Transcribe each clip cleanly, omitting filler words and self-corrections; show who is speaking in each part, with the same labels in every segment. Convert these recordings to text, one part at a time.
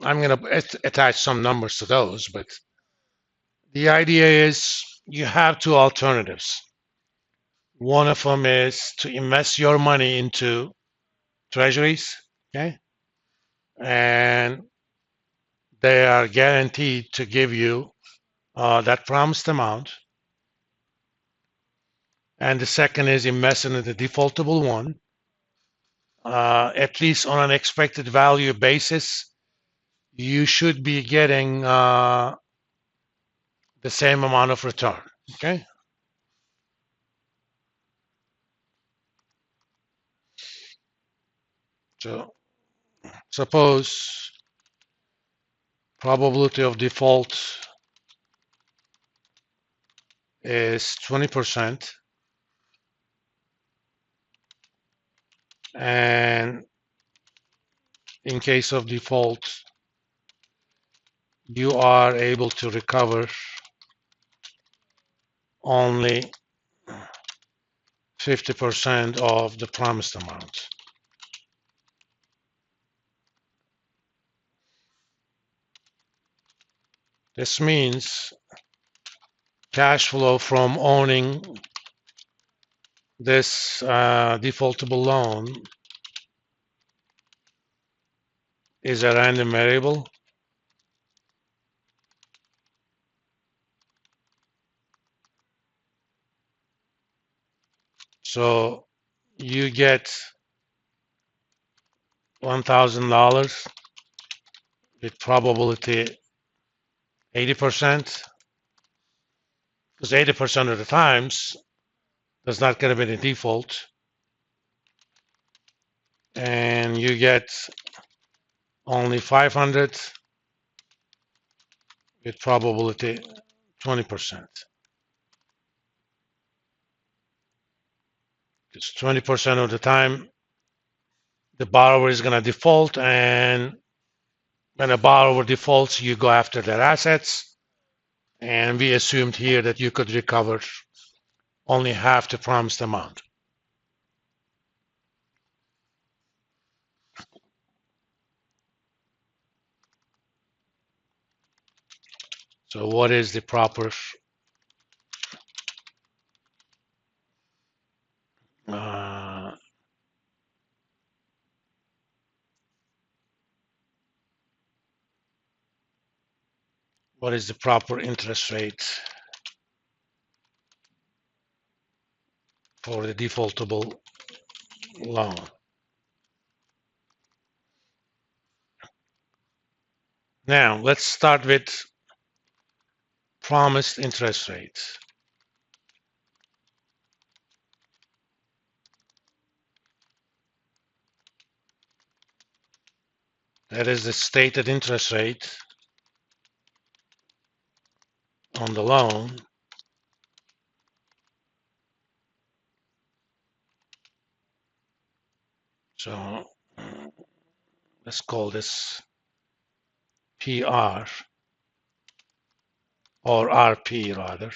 Speaker 1: I'm going to attach some numbers to those, but the idea is you have two alternatives. One of them is to invest your money into treasuries, okay? And they are guaranteed to give you that promised amount. And the second is investing in the defaultable one, at least on an expected value basis. You should be getting the same amount of return, okay? So suppose probability of default is 20%, and in case of default, you are able to recover only 50% of the promised amount. This means cash flow from owning this defaultable loan is a random variable. So you get $1,000 with probability 80%, because 80% of the times there's not going to be any default, and you get only 500 with probability 20%. Because 20% of the time the borrower is going to default, and when a borrower defaults, you go after their assets, and we assumed here that you could recover only half the promised amount. So what is the proper what is the proper interest rate for the defaultable loan? Now let's start with promised interest rates. That is the stated interest rate on the loan. So let's call this PR, or RP rather.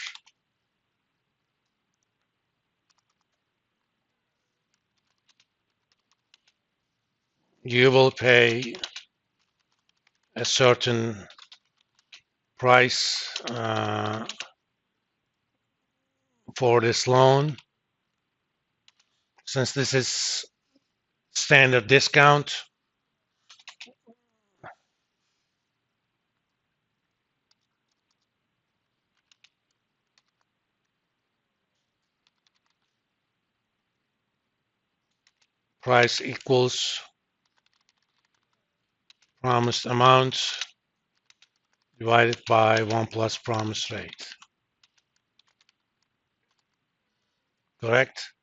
Speaker 1: You will pay a certain price for this loan. Since this is standard discount, price equals promised amount divided by 1 plus promised rate. Correct?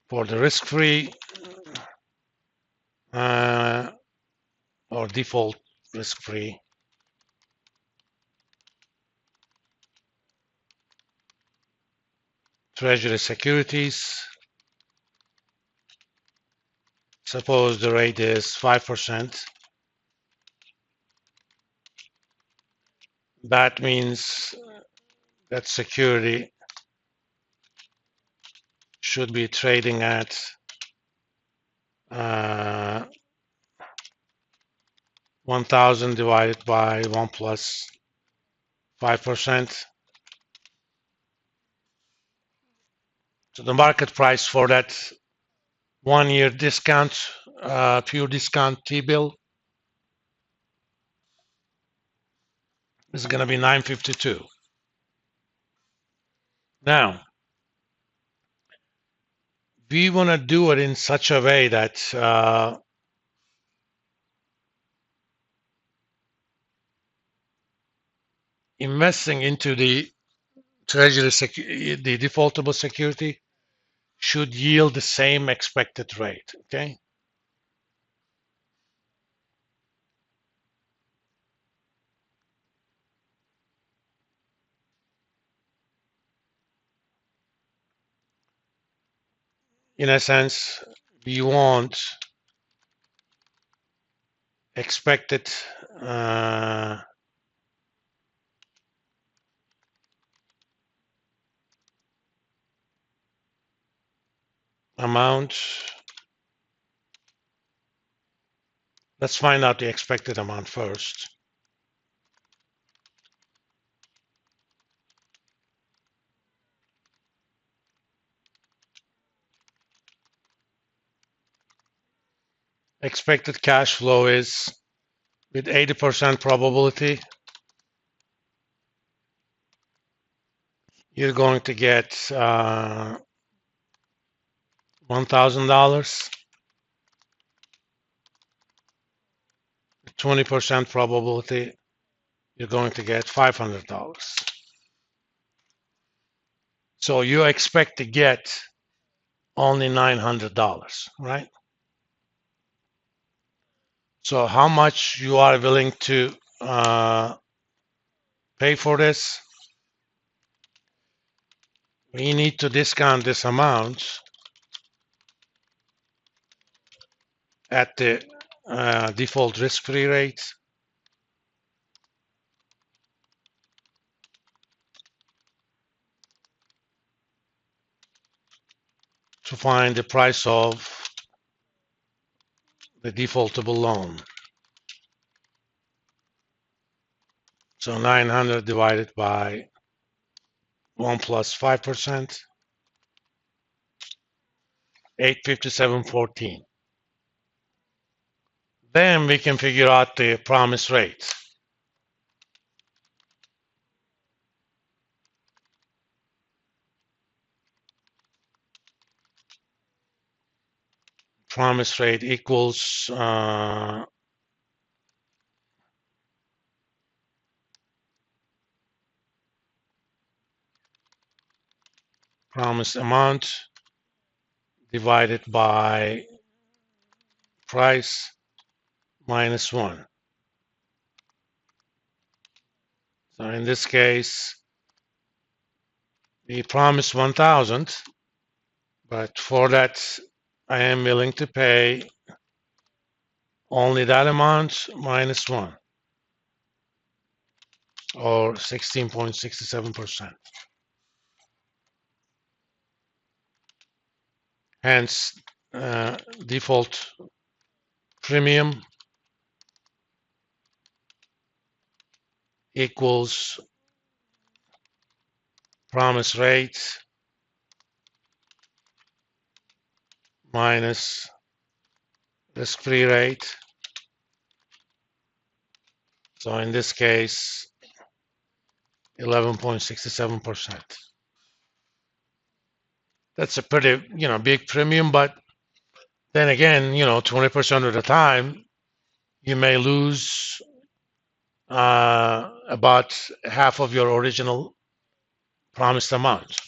Speaker 1: For the risk-free or default risk-free, treasury securities, suppose the rate is 5%. That means that security should be trading at 1,000 divided by 1 plus 5%. So the market price for that 1 year discount, pure discount T-bill is going to be 952. Now, we want to do it in such a way that investing into the treasury, the defaultable security should yield the same expected rate, okay? In a sense, we want expected amount. Let's find out the expected amount first. Expected cash flow is with 80% probability, you're going to get $1,000. 20% probability, you're going to get $500. So you expect to get only $900, right? So how much you are willing to pay for this? We need to discount this amount at the default risk-free rate. To find the price of the defaultable loan. So 900 divided by 1 plus 5%, 857.14. Then we can figure out the promise rate. Promise rate equals promise amount divided by price minus 1. So in this case, we promise 1,000, but for that, I am willing to pay only that amount minus 1, or 16.67%. Hence, default premium equals promise rate minus risk-free rate. So in this case, 11.67%. That's a pretty, big premium, but then again, 20% of the time, you may lose about half of your original promised amount.